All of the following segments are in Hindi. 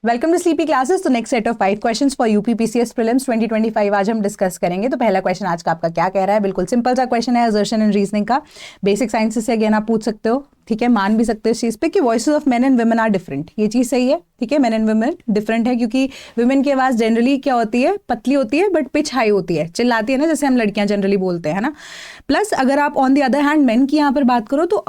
Welcome to sleepy classes. तो next set of 5 questions for UPPCS prelims 2025 आज हम डिस्कस करेंगे। तो पहला क्वेश्चन आज का आपका क्या कह रहा है? बिल्कुल सिंपल सा क्वेश्चन है, असर्शन एंड रीजनिंग का। बेसिक साइंसेस से अगेन आप पूछ सकते हो, ठीक है, मान भी सकते हो इस चीज पे कि voices of men and women are different. ये चीज सही है, ठीक है, मेन एंड वुमेन डिफरेंट है क्योंकि वुमेन की आवाज जनरली क्या होती है, पतली होती है बट पिच हाई होती है, चिल्लाती है ना, जैसे हम लड़कियां जनरली बोलते हैं ना। प्लस अगर आप on the other hand main की यहाँ पर बात करो तो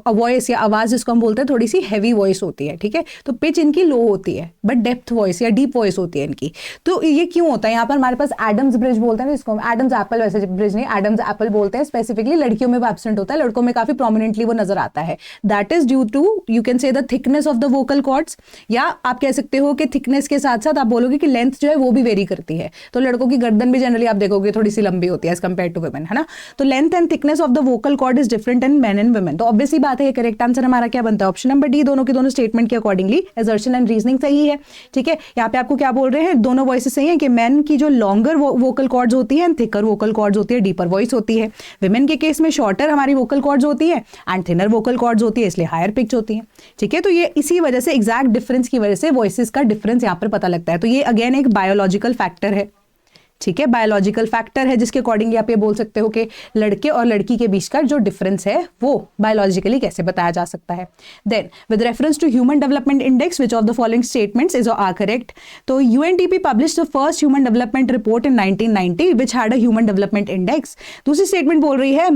वॉइस या आवाज जिसको हम बोलते हैं थोड़ी सी हैवी वॉइस होती है, ठीक है। तो पिच इनकी लो होती है बट डेप्थ वॉइस या डीप वॉइस होती है इनकी। तो ये क्यों होता है? यहाँ पर हमारे पास एडम्स ब्रिज बोलते हैं जिसको, एडम्स एप्पल, वैसे ब्रिज नहीं, एडम्स एप्पल बोलते हैं। स्पेसिफिकली लड़कियों में एब्सेंट होता है, लड़कों में काफी प्रोमिनेंटली वो नजर आता है। That is due to, you can say the thickness of the vocal cords, या आप कह सकते हो कि थिकनेस के साथ साथ आप बोलोगे कि लेंथ जो है वो भी वेरी करती है। तो लड़कों की गर्दन भी जनरली आप देखोगे थोड़ी सी लंबी होती है एज कंपेयर टू वुमेन, है ना। तो length and thickness of the vocal cord is different in men and women. तो ऑब्वियसली बात है, करेक्ट आंसर हमारा क्या बनता है? ऑप्शन नंबर डी, दोनों के दोनों स्टेटमेंट के अकॉर्डिंगली असर्शन एंड रीजनिंग सही है, ठीक है। यहाँ पे आपको क्या बोल रहे हैं, दोनों वॉइसेस सही है कि मेन की जो लॉन्गर वोकल कॉर्ड्स होती है एंड थिकर वोकल कॉर्ड्स होती है, डीपर वॉइस होती है। वुमेन के केस में शॉर्टर हमारी वोकल कॉर्ड्स होती है एंड थिनर वोकल कॉर्ड्स होती है, इसलिए हायर पिच होती है, ठीक है। तो ये इसी वजह से, एग्जैक्ट डिफरेंस की वजह से वॉइसेस का डिफरेंस यहाँ पर पता लगता है। तो ये अगेन एक बायोलॉजिकल फैक्टर है, ठीक है, बायोलॉजिकल फैक्टर है जिसके अकॉर्डिंगली आप ये बोल सकते हो कि लड़के और लड़की के बीच का जो डिफरेंस है वो बायोलॉजिकली कैसे बताया जा सकता है। Then with reference to human development index which of the following statements is are correct? तो UNDP published the first human development report in 1990 which had a human development index. दूसरी स्टेटमेंट बोल रही है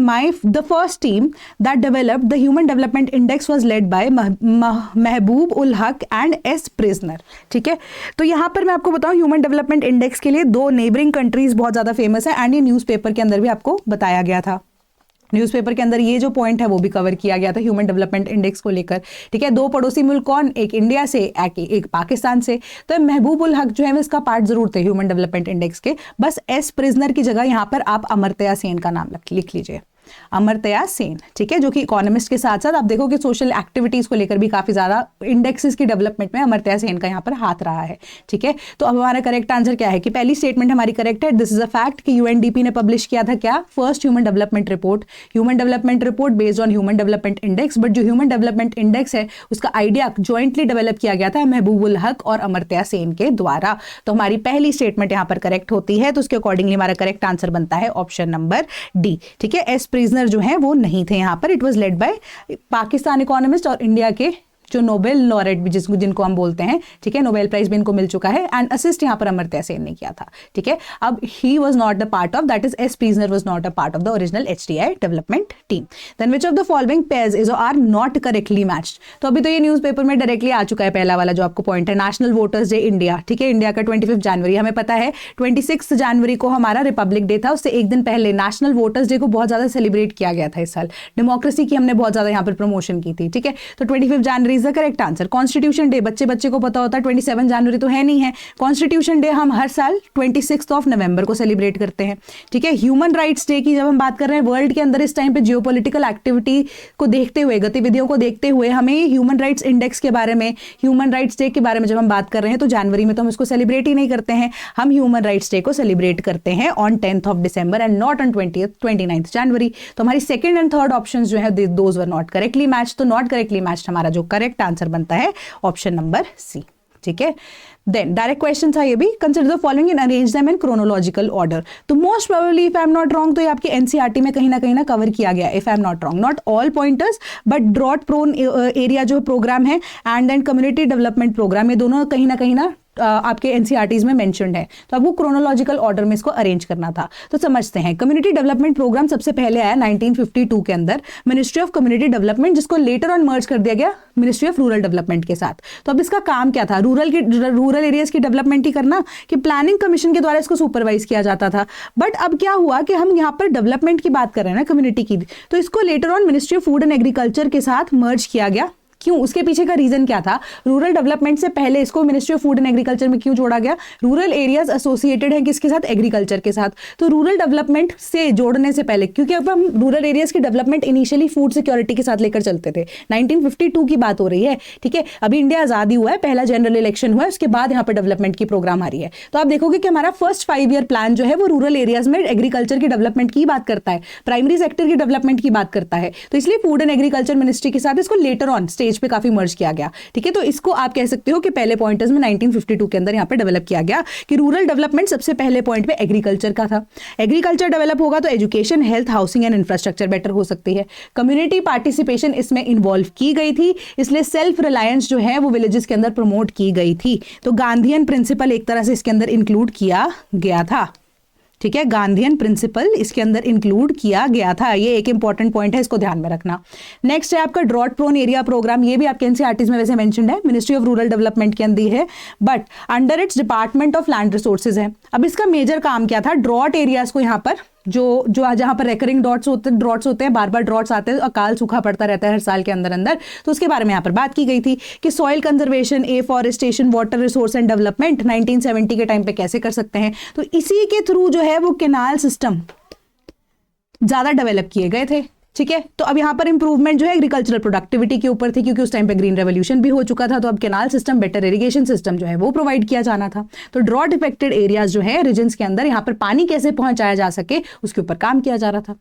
the first team that developed the human development index was led by Mahbub ul हक एंड एस प्रिजनर, ठीक है। तो यहां पर मैं आपको बताऊं, ह्यूमन डेवलपमेंट इंडेक्स के लिए दो नेबरिंग कंट्रीज बहुत ज्यादा फेमस है एंड ये न्यूज़पेपर के अंदर भी आपको बताया गया था। न्यूज़पेपर के अंदर ये जो पॉइंट है वो भी कवर किया गया था ह्यूमन डेवलपमेंट इंडेक्स को लेकर, ठीक है। दो पड़ोसी मुल्क कौन, एक इंडिया से, एक पाकिस्तान से। तो महबूब उल हक जो है इसका पार्ट जरूर थे ह्यूमन डेवलपमेंट इंडेक्स के। बस एस प्रिजनर की जगह यहां पर आप अमर्त्या सेन का नाम लिख लीजिए, अमर्त्या सेन, ठीक है, जो कि इकोनॉमिस्ट के साथ साथ आप देखो कि सोशल एक्टिविटीज को लेकर भी काफी ज्यादा इंडेक्सेस की डेवलपमेंट में अमर्त्या सेन का यहाँ पर हाथ रहा है, ठीक है। तो अब हमारा करेक्ट आंसर क्या है कि पहली स्टेटमेंट हमारी करेक्ट है, दिस इज अ फैक्ट कि यूएनडीपी ने पब्लिश किया था क्या, first human development report based on human development index. But जो ह्यूमन डेवलपमेंट इंडेक्स है उसका आइडिया ज्वाइंटली डेवलप किया गया था महबूब उल हक और अमर्त्या सेन के द्वारा। तो हमारी पहली स्टेटमेंट यहाँ पर करेक्ट होती है, तो उसके अकॉर्डिंगली हमारा करेक्ट आंसर बनता है ऑप्शन नंबर डी, ठीक है। एस प्रिजनर जो है वो नहीं थे यहाँ पर, it was led bye Pakistan economist और इंडिया के जो नोबेल लॉरेट भी जिनको हम बोलते हैं, ठीक है, नोबेल प्राइज भी इनको मिल चुका है एंड असिस्ट यहाँ पर अमर्त्या सेन ने किया था, ठीक है। अब he was not the part of, that is as prisoner was not a part of the original HDI development team. Then which of the following pairs is are not correctly matched? तो अभी तो ये न्यूज़पेपर में डायरेक्टली आ चुका है पहला वाला जो आपको पॉइंट है, नेशनल वोटर्स डे इंडिया, ठीक है, इंडिया का 25 जनवरी, हमें पता है 26 जनवरी को हमारा रिपब्लिक डे था, उससे एक दिन पहले नेशनल वोटर्स डे को बहुत ज्यादा सेलिब्रेट किया गया था इस साल। डेमोक्रेसी की हमने बहुत ज्यादा यहाँ पर प्रमोशन की थी, ठीक है। तो 25 जनवरी is the correct answer. Constitution day बच्चे को पता होता है 27 जनवरी तो है नहीं है। कॉन्स्टिट्यूशन डे हम हर साल 26 नवंबर को सेलिब्रेट करते हैं, ठीक है। ह्यूमन राइट्स डे की जब हम बात कर रहे हैं, वर्ल्ड के अंदर इस टाइम पे जियोपॉलिटिकल एक्टिविटी को देखते हुए, गतिविधियों को देखते हुए हमें ह्यूमन राइट्स इंडेक्स के बारे में, ह्यूमन राइट्स डे के बारे में जब हम बात कर रहे हैं तो जनवरी में तो हम इसको सेलिब्रेट ही नहीं करते हैं। हम ह्यूमन राइट्स डे को सेलिब्रेट करते हैं on 10th December and not on 29th जनवरी। तो हमारी सेकंड एंड थर्ड ऑप्शन जो है those were not correctly match. तो नॉट करेक्टली मैच हमारा जो करेक्ट आंसर बनता है ऑप्शन नंबर सी, ठीक है। देन डायरेक्ट क्वेश्चन था ये भी, consider the following and arrange them in chronological order. तो most probably if I am not wrong तो ये आपके एनसीईआरटी में कहीं ना कवर किया गया, if I am not wrong, not all pointers but drought prone area जो प्रोग्राम है and then community development program, ये दोनों कहीं ना आपके एनसीईआरटीज में मेंशन्ड है। तो आपको क्रोनोलॉजिकल ऑर्डर में इसको अरेंज करना था। तो समझते हैं, कम्युनिटी डेवलपमेंट प्रोग्राम सबसे पहले आया 1952 के अंदर मिनिस्ट्री ऑफ कम्युनिटी डेवलपमेंट, जिसको लेटर ऑन मर्ज कर दिया गया मिनिस्ट्री ऑफ रूरल डेवलपमेंट के साथ। तो अब इसका काम क्या था? रूरल एरियाज की डेवलपमेंट ही करना, कि प्लानिंग कमीशन के द्वारा इसको सुपरवाइज किया जाता था। बट अब क्या हुआ कि हम यहाँ पर डेवलपमेंट की बात कर रहे हैं ना, कम्युनिटी की, तो इसको later on ministry of food and agriculture के साथ मर्ज किया गया। क्यों? उसके पीछे का रीजन क्या था? रूरल डेवलपमेंट से पहले इसको ministry of food and agriculture में क्यों जोड़ा गया? रूरल एरियाज एसोसिएटेड है किसके साथ? एग्रीकल्चर के साथ। तो रूरल डेवलपमेंट से जोड़ने से पहले, क्योंकि अब हम रूरल एरियाज की डेवलपमेंट इनिशियली फूड सिक्योरिटी के साथ लेकर चलते थे, 1952 की बात हो रही है, ठीक है। अभी इंडिया आजादी हुआ है, पहला जनरल इलेक्शन हुआ है, उसके बाद यहाँ पर डेवलपमेंट की प्रोग्राम आ रही है। तो आप देखोगे कि हमारा फर्स्ट 5 ईयर प्लान जो है वो रूरल एरियाज में एग्रीकल्चर की डेवलपमेंट की बात करता है, प्राइमरी सेक्टर की डेवलपमेंट की बात करता है। तो इसलिए फूड एंड एग्रीकल्चर मिनिस्ट्री के साथ इसको लेटर ऑन स्टेज पे काफी मर्ज किया गया, ठीक है। तो इसको आप कह सकते हो कि पहले पॉइंटर्स में 1952 के अंदर यहाँ पे डेवलप किया गया कि रूरल डेवलपमेंट सबसे पहले पॉइंट पे एग्रीकल्चर का था। एग्रीकल्चर डेवलप होगा तो education, health, housing and infrastructure better हो सकती है। कम्युनिटी पार्टिसिपेशन इसमें इन्वॉल्व की गई थी, इसलिए सेल्फ रिलायंस जो है वो विलेजेस के अंदर प्रमोट की गई थी। तो गांधीयन प्रिंसिपल एक तरह से इसके अंदर इंक्लूड किया गया था, ठीक है। गांधीयन प्रिंसिपल इसके अंदर इंक्लूड किया गया था, ये एक इंपॉर्टेंट पॉइंट है, इसको ध्यान में रखना। नेक्स्ट है आपका ड्रॉट प्रोन एरिया प्रोग्राम, ये भी आपके एनसीईआरटीज में वैसे मेंशन्ड है, मिनिस्ट्री ऑफ रूरल डेवलपमेंट के अंदर है, but under its department of land resources है। अब इसका मेजर काम क्या था, ड्रॉट एरियाज को यहाँ पर जो जहां पर रेकरिंग ड्रॉट्स होते हैं, बार बार ड्रॉट्स आते हैं, अकाल सूखा पड़ता रहता है हर साल के अंदर अंदर, तो उसके बारे में यहाँ पर बात की गई थी कि soil conservation, afforestation, water resource and development 1970 के टाइम पे कैसे कर सकते हैं। तो इसी के थ्रू जो है वो कैनाल सिस्टम ज्यादा डेवलप किए गए थे, ठीक है। तो अब यहाँ पर इंप्रूवमेंट जो है एग्रीकल्चरल प्रोडक्टिविटी के ऊपर थी, क्योंकि उस टाइम पे ग्रीन रेवोल्यूशन भी हो चुका था, तो अब canal system, better irrigation system जो है वो प्रोवाइड किया जाना था। तो ड्रॉट इफेक्टेड एरियाज जो है रीजन्स के अंदर, यहाँ पर पानी कैसे पहुंचाया जा सके उसके ऊपर काम किया जा रहा था।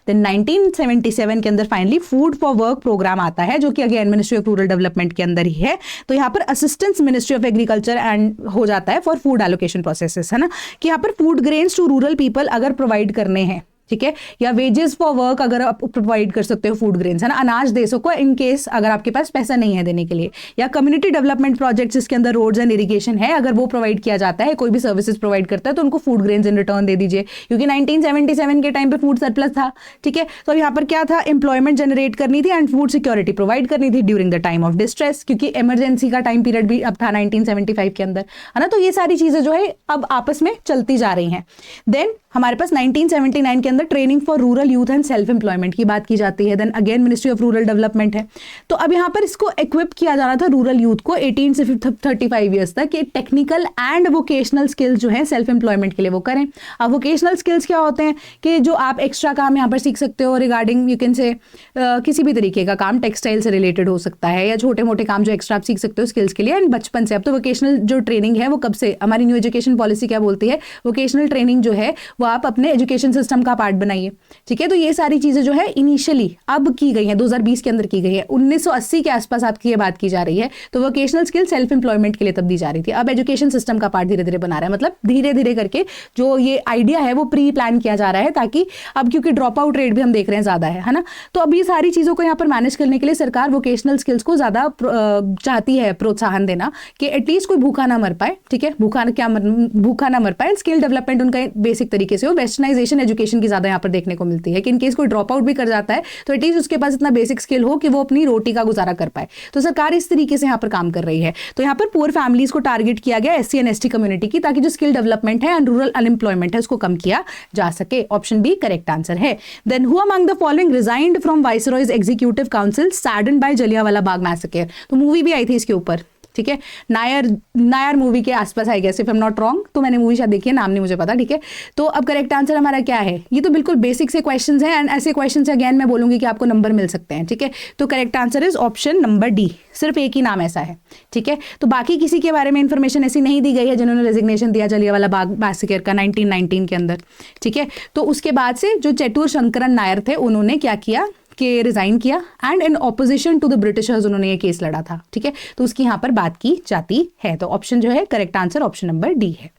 देन 1977 के अंदर finally food for work program आता है, जो कि again ministry of rural development के अंदर ही है। तो यहाँ पर assistance ministry of agriculture and हो जाता है फॉर फूड एलोकेशन प्रोसेसेस, है ना, कि यहाँ पर food grains to rural people अगर प्रोवाइड करने हैं, ठीक है, या वेजेस फॉर वर्क अगर आप प्रोवाइड कर सकते हो फूड ग्रेन्स, है ना, अनाज दे सको इन केस अगर आपके पास पैसा नहीं है देने के लिए, या कम्युनिटी डेवलपमेंट प्रोजेक्ट्स जिसके अंदर रोड्स एंड इरिगेशन है, अगर वो प्रोवाइड किया जाता है, कोई भी सर्विसेज प्रोवाइड करता है तो उनको फूड ग्रेन्स इन रिटर्न दे दीजिए, क्योंकि 1977 के टाइम पे फूड सरप्लस था, ठीक है। तो यहाँ पर क्या था, एम्प्लॉयमेंट जनरेट करनी थी एंड फूड सिक्योरिटी प्रोवाइड करनी थी during the time of distress, क्योंकि इमरजेंसी का टाइम पीरियड भी अब था 1975 के अंदर, है ना। तो ये सारी चीजें जो है अब आपस में चलती जा रही हैं। देन हमारे पास 1979 के अंदर training for rural youth and self employment की बात की जाती है। Then again ministry of rural development है। तो अब यहाँ पर इसको इक्विप किया जाना था रूरल यूथ को 18 से 35 ईयर्स तक, कि टेक्निकल एंड वोकेशनल स्किल्स जो है सेल्फ एम्प्लॉयमेंट के लिए वो करें। अब वोकेशनल स्किल्स क्या होते हैं कि जो आप एक्स्ट्रा काम यहाँ पर सीख सकते हो रिगार्डिंग यू कैन से किसी भी तरीके का काम, टेक्सटाइल से रिलेटेड हो सकता है, या छोटे मोटे काम जो एक्स्ट्रा आप सीख सकते हो स्किल्स के लिए, एंड बचपन से। अब तो वोकेशनल जो ट्रेनिंग है वो कब से, हमारी न्यू एजुकेशन पॉलिसी क्या बोलती है, वोकेशनल ट्रेनिंग जो है वो आप अपने एजुकेशन सिस्टम का पार्ट बनाइए, ठीक है। तो ये सारी चीजें जो है इनिशियली अब की गई है, 2020 के अंदर की गई है, 1980 के आसपास आपकी ये बात की जा रही है। तो वोकेशनल स्किल सेल्फ एम्प्लॉयमेंट के लिए तब दी जा रही थी, अब एजुकेशन सिस्टम का पार्ट धीरे धीरे बना रहा है, मतलब धीरे धीरे करके जो ये आइडिया है वो प्री प्लान किया जा रहा है, ताकि अब क्योंकि ड्रॉप आउट रेट भी हम देख रहे हैं ज्यादा है ना, तो अब ये सारी चीजों को यहाँ पर मैनेज करने के लिए सरकार वोकेशनल स्किल्स को ज्यादा चाहती है प्रोत्साहन देना, कि एटलीस्ट कोई भूखा ना मर पाए, ठीक है, भूखा ना मर पाए। स्किल डेवलपमेंट उनका बेसिक तरीके से हो, वेस्टर्नाइजेशन एजुकेशन की ज्यादा यहाँ पर देखने को मिलती है, कि इनकेस कोई ड्रॉप आउट भी कर जाता है तो एटलीस्ट उसके पास इतना बेसिक स्किल हो कि वो अपनी रोटी का गुजारा कर पाए। तो सरकार इस तरीके से यहाँ पर काम कर रही है। तो यहाँ पर पुअर फैमिलीज को टारगेट किया गया, SC एंड ST कम्युनिटी की, ताकि जो स्किल डेवलपमेंट है एंड रूरल अनएम्प्लॉयमेंट है उसको कम किया जा सके। ऑप्शन बी करेक्ट आंसर है। Then who among the following resigned from viceroy's executive council saddened by Jallianwala Bagh massacre. तो मूवी भी आई थी इसके ऊपर, ठीक है, नायर मूवी के आसपास I guess if I am not wrong, तो मैंने मूवी शायद देखी है, नाम नहीं मुझे पता, ठीक है। तो अब करेक्ट आंसर हमारा क्या है, ये तो बिल्कुल बेसिक से क्वेश्चंस हैं, एंड ऐसे क्वेश्चन से अगेन मैं बोलूंगी कि आपको नंबर मिल सकते हैं, ठीक है। तो correct answer is option number D, सिर्फ एक ही नाम ऐसा है, ठीक है। तो बाकी किसी के बारे में इंफॉर्मेशन ऐसी नहीं दी गई है जिन्होंने रेजिग्नेशन दिया जलियांवाला बाग मैसेकर का 1919 के अंदर, ठीक है। तो उसके बाद से जो चेटूर शंकरन नायर थे उन्होंने क्या किया कि रिजाइन किया, and in opposition to the Britishers उन्होंने ये केस लड़ा था, ठीक है। तो उसकी यहाँ पर बात की जाती है। तो ऑप्शन जो है correct answer option number D है।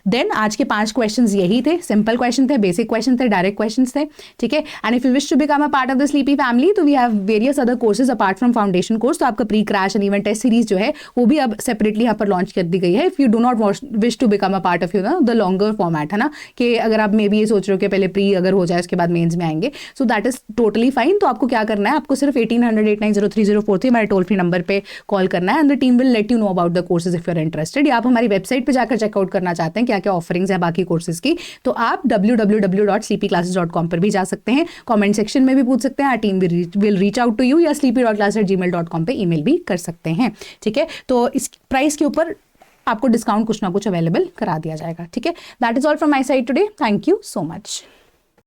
देन आज के 5 क्वेश्चंस यही थे, सिंपल क्वेश्चन थे, बेसिक क्वेश्चन थे, डायरेक्ट क्वेश्चंस थे, ठीक है। And if you wish to become a part of the sleepy family, तो we have various other courses apart from foundation course. तो आपका pre crash and event test series जो है वो भी अब सेपरेटली यहाँ पर लॉन्च कर दी गई है। If you do not wish to become a part of you the longer format, है ना, कि अगर आप मे बी ये सोच रहे हो कि पहले प्री अगर हो जाए उसके बाद मेन्स में आएंगे, so that is totally fine. तो आपको क्या करना है, आपको सिर्फ 1800-890304 हमारे टोल फ्री नंबर पे कॉल करना है, and the team will let you know about the courses if you are interested. या आप हमारी वेबसाइट पे जाकर चेकआउट करना चाहते हैं क्या क्या ऑफरिंग्स है बाकी कोर्सेज की, तो आप www.sleepyclasses.com पर भी जा सकते हैं, कमेंट सेक्शन में भी पूछ सकते हैं, team will reach out to you, या sleepy.class@gmail.com पे ईमेल भी कर सकते हैं, ठीक है। तो इस प्राइस के ऊपर आपको डिस्काउंट कुछ ना कुछ अवेलेबल करा दिया जाएगा, ठीक है। That is all from my side today, thank you so much.